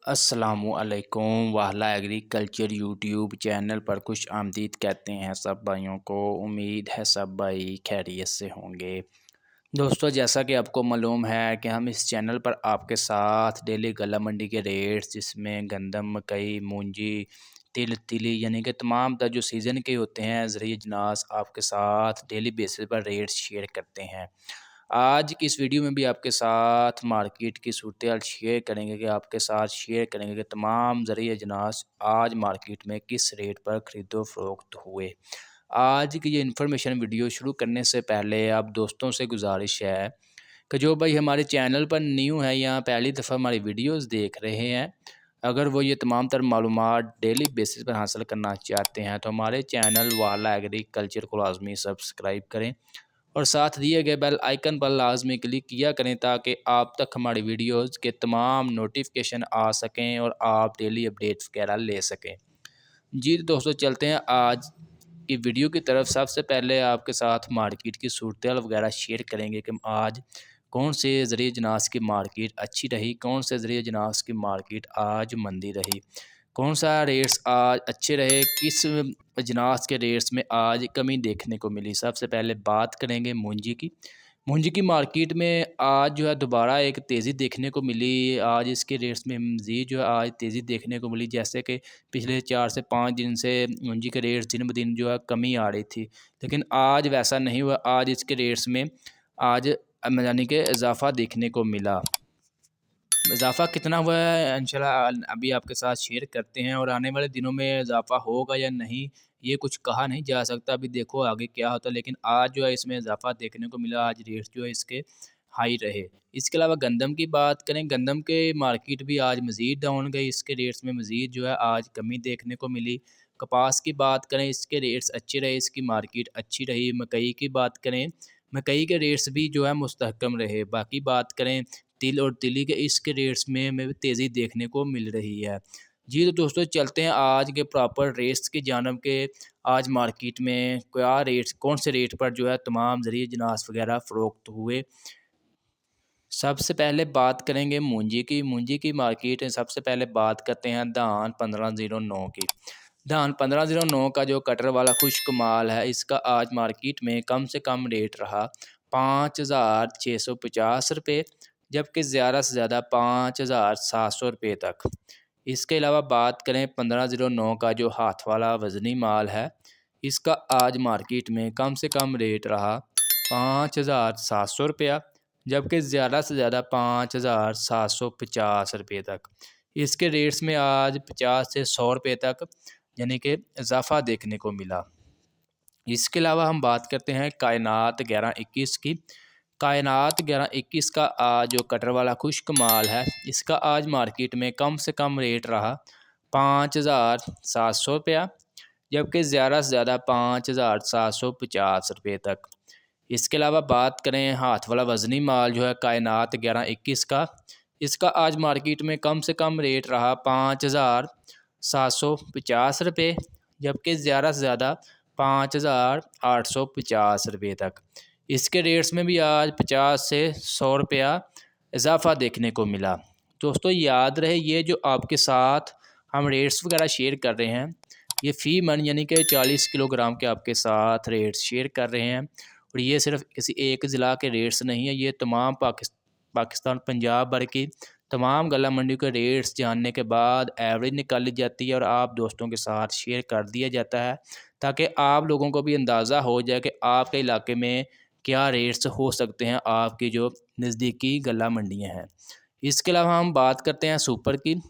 अस्सलामुअलैकुम वाला agriculture YouTube channel पर खुश आमदीद कहते हैं सब भाइयों को। उम्मीद है सब भाई खैरियत से होंगे। दोस्तों, जैसा कि आपको मालूम है कि हम इस चैनल पर आपके साथ डेली गला मंडी के रेट्स, जिसमें गंदम, मकई, मूंजी, तिल, तिली यानी कि तमाम जो सीज़न के होते हैं ज़रिए अजनास, आपके साथ डेली बेसिस पर रेट्स शेयर करते हैं। आज की इस वीडियो में भी आपके साथ मार्केट की सूरत शेयर करेंगे कि तमाम ज़रिए अजनास आज मार्केट में किस रेट पर ख़रीदो फ़रोख्त हुए। आज की ये इन्फॉर्मेशन वीडियो शुरू करने से पहले आप दोस्तों से गुजारिश है कि जो भाई हमारे चैनल पर न्यू है या पहली दफ़ा हमारी वीडियोस देख रहे हैं, अगर वो ये तमाम तर मालूमात डेली बेसिस पर हासिल करना चाहते हैं तो हमारे चैनल वाला एग्रीकल्चर को लाजमी सब्सक्राइब करें और साथ दिए गए बेल आइकन पर लाजमी क्लिक किया करें ताकि आप तक हमारी वीडियोस के तमाम नोटिफिकेशन आ सकें और आप डेली अपडेट्स वगैरह ले सकें। जी तो दोस्तों, चलते हैं आज की वीडियो की तरफ। सबसे पहले आपके साथ मार्केट की सूरत वगैरह शेयर करेंगे कि आज कौन से ज़रिए अजनास की मार्केट अच्छी रही, कौन से ज़रिए अजनास की मार्केट आज मंदी रही, कौन सा रेट्स आज अच्छे रहे, किस अजनास के रेट्स में आज कमी देखने को मिली। सबसे पहले बात करेंगे मूंजी की। मूंजी की मार्केट में आज जो है दोबारा एक तेज़ी देखने को मिली। आज इसके रेट्स में मज़ीद जो है आज तेज़ी देखने को मिली, जैसे कि पिछले 4 से 5 दिन से मूंजी के रेट्स दिन ब दिन जो है कमी आ रही थी, लेकिन आज वैसा नहीं हुआ। आज इसके रेट्स में आज यानी कि इजाफ़ा देखने को मिला। इजाफ़ा कितना हुआ है इंशाल्लाह अभी आपके साथ शेयर करते हैं, और आने वाले दिनों में इजाफ़ा होगा या नहीं ये कुछ कहा नहीं जा सकता। अभी देखो आगे क्या होता है, लेकिन आज जो है इसमें इजाफ़ा देखने को मिला। आज रेट जो है इसके हाई रहे। इसके अलावा गंदम की बात करें, गंदम के मार्केट भी आज मज़ीद डाउन गई। इसके रेट्स में मज़ीद जो है आज कमी देखने को मिली। कपास की बात करें, इसके रेट्स अच्छे रहे, इसकी मार्केट अच्छी रही। मकई की बात करें, मकई के रेट्स भी जो है मुस्तहकम रहे। बाकी बात करें तिल और तिली के, इसके रेट्स में भी तेज़ी देखने को मिल रही है। जी तो दोस्तों, चलते हैं आज के प्रॉपर रेट्स की जानब के आज मार्केट में क्या रेट्स, कौन से रेट पर जो है तमाम ज़रिए अजनास वगैरह फ़रोख्त हुए। सबसे पहले बात करेंगे मूंजी की। मूंजी की मार्केट में सबसे पहले बात करते हैं धान 1509 की। धान 1509 का जो कटर वाला खुश्क माल है, इसका आज मार्केट में कम से कम रेट रहा 5650 रुपये, जबकि ज़्यादा से ज़्यादा 5700 रुपये तक। इसके अलावा बात करें 1509 का जो हाथ वाला वज़नी माल है, इसका आज मार्केट में कम से कम रेट रहा 5700 रुपया, जबकि ज़्यादा से ज़्यादा 5750 रुपये तक। इसके रेट्स में आज 50 से 100 रुपये तक यानी कि इजाफ़ा देखने को मिला। इसके अलावा हम बात करते हैं कायनात 1121 की। कायनात 1121 का आज जो कटर वाला खुश्क माल है, इसका आज मार्केट में कम से कम रेट रहा 5700 रुपया, जबकि ज़्यादा से ज़्यादा 5750 रुपये तक। इसके अलावा बात करें हाथ वाला वज़नी माल जो है कायनात 1121 का, इसका आज मार्केट में कम से कम रेट रहा 5750 रुपये, जबकि ज़्यादा से ज़्यादा 5850 रुपये तक। इसके रेट्स में भी आज 50 से 100 रुपया इजाफ़ा देखने को मिला। दोस्तों, याद रहे ये जो आपके साथ हम रेट्स वगैरह शेयर कर रहे हैं, ये फ़ी मन यानी कि 40 किलोग्राम के आपके साथ रेट्स शेयर कर रहे हैं, और ये सिर्फ किसी एक ज़िला के रेट्स नहीं है, ये तमाम पाकिस्तान पंजाब भर की तमाम गला मंडी के रेट्स जानने के बाद एवरेज निकाली जाती है और आप दोस्तों के साथ शेयर कर दिया जाता है, ताकि आप लोगों को भी अंदाज़ा हो जाए कि आपके इलाके में क्या रेट्स हो सकते हैं, आपकी जो नज़दीकी गला मंडियाँ हैं। इसके अलावा हम बात करते हैं सुपर की।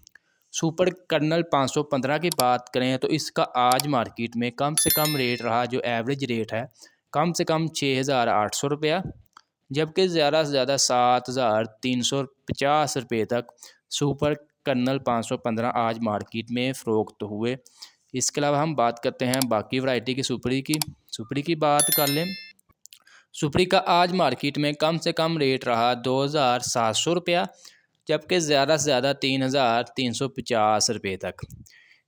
सुपर कर्नल 515 की बात करें तो इसका आज मार्केट में कम से कम रेट रहा, जो एवरेज रेट है कम से कम 6800 रुपया, जबकि ज़्यादा से ज़्यादा 7350 रुपये तक सुपर कर्नल 515 आज मार्केट में फ़रोख्त हुए। इसके अलावा हम बात करते हैं बाकी वैरायटी की सुपरी की। सुपरी की बात कर लें, सुपरी का आज मार्केट में कम से कम रेट रहा 2700 रुपया, जबकि ज़्यादा से ज़्यादा 3350 रुपये तक।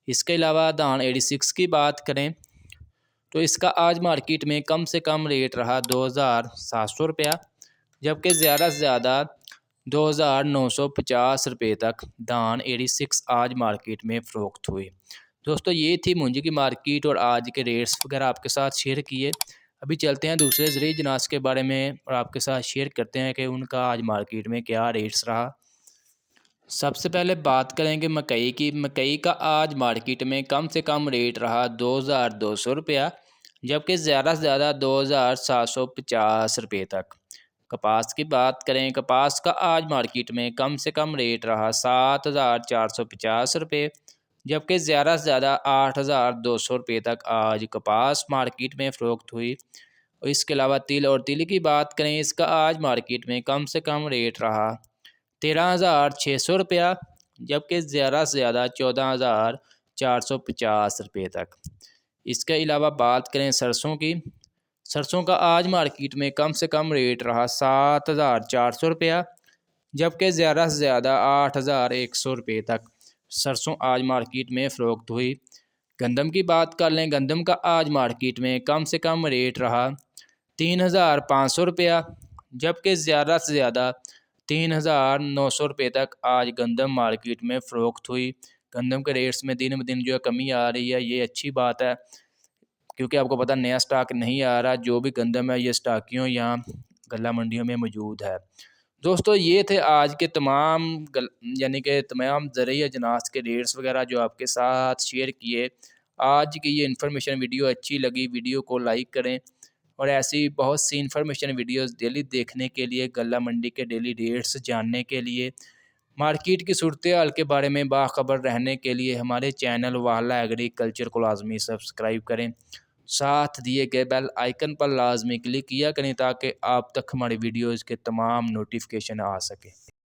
इसके अलावा धान 86 की बात करें तो इसका आज मार्केट में कम से कम रेट रहा 2700 रुपया, जबकि ज़्यादा से ज़्यादा 2950 रुपये तक धान 86 आज मार्केट में फ़रोख्त हुई। दोस्तों ये थी मूंजी की मार्केट और आज के रेट्स वगैरह आपके साथ शेयर किए। अभी चलते हैं दूसरे ज़रूरी जिनास के बारे में और आपके साथ शेयर करते हैं कि उनका आज मार्केट में क्या रेट्स रहा। सबसे पहले बात करेंगे मकई की। मकई का आज मार्केट में कम से कम रेट रहा 2200 रुपया, जबकि ज़्यादा से ज़्यादा 2750 रुपये तक। कपास की बात करें, कपास का आज मार्केट में कम से कम रेट रहा 7450 रुपये, जबकि ज़्यादा से ज़्यादा 8200 रुपये तक आज कपास मार्केट में फ़रोख्त हुई। और इसके अलावा तिल और तिल की बात करें, इसका आज मार्केट में कम से कम रेट रहा 13,600 रुपया, जबकि ज़्यादा से ज़्यादा 14,450 रुपये तक। इसके अलावा बात करें सरसों की, सरसों का आज मार्केट में कम से कम रेट रहा 7,400 रुपया, जबकि ज़्यादा से ज़्यादा 8,100 रुपये तक सरसों आज मार्केट में फ़रोख्त हुई। गंदम की बात कर लें, गंदम का आज मार्केट में कम से कम रेट रहा 3,500 रुपया, जबकि ज़्यादा से ज़्यादा 3,900 रुपये तक आज गंदम मार्केट में फ़रोख्त हुई। गंदम के रेट्स में दिन ब दिन जो है कमी आ रही है, ये अच्छी बात है, क्योंकि आपको पता नया स्टॉक नहीं आ रहा। जो भी गंदम है ये स्टॉकियों यहाँ गल्ला मंडियों में मौजूद है। दोस्तों ये थे आज के तमाम यानी कि तमाम ज़रिए अजनास के रेट्स वगैरह जो आपके साथ शेयर किए। आज की ये इन्फॉर्मेशन वीडियो अच्छी लगी, वीडियो को लाइक करें और ऐसी बहुत सी इन्फॉर्मेशन वीडियोस डेली देखने के लिए, गल्ला मंडी के डेली रेट्स जानने के लिए, मार्केट की सूरत हाल के बारे में बाखबर रहने के लिए हमारे चैनल वाला एग्रीकल्चर को लाजमी सब्सक्राइब करें। साथ दिए गए बेल आइकन पर लाजमी क्लिक किया करें ताकि आप तक हमारी वीडियोज़ के तमाम नोटिफिकेशन आ सके।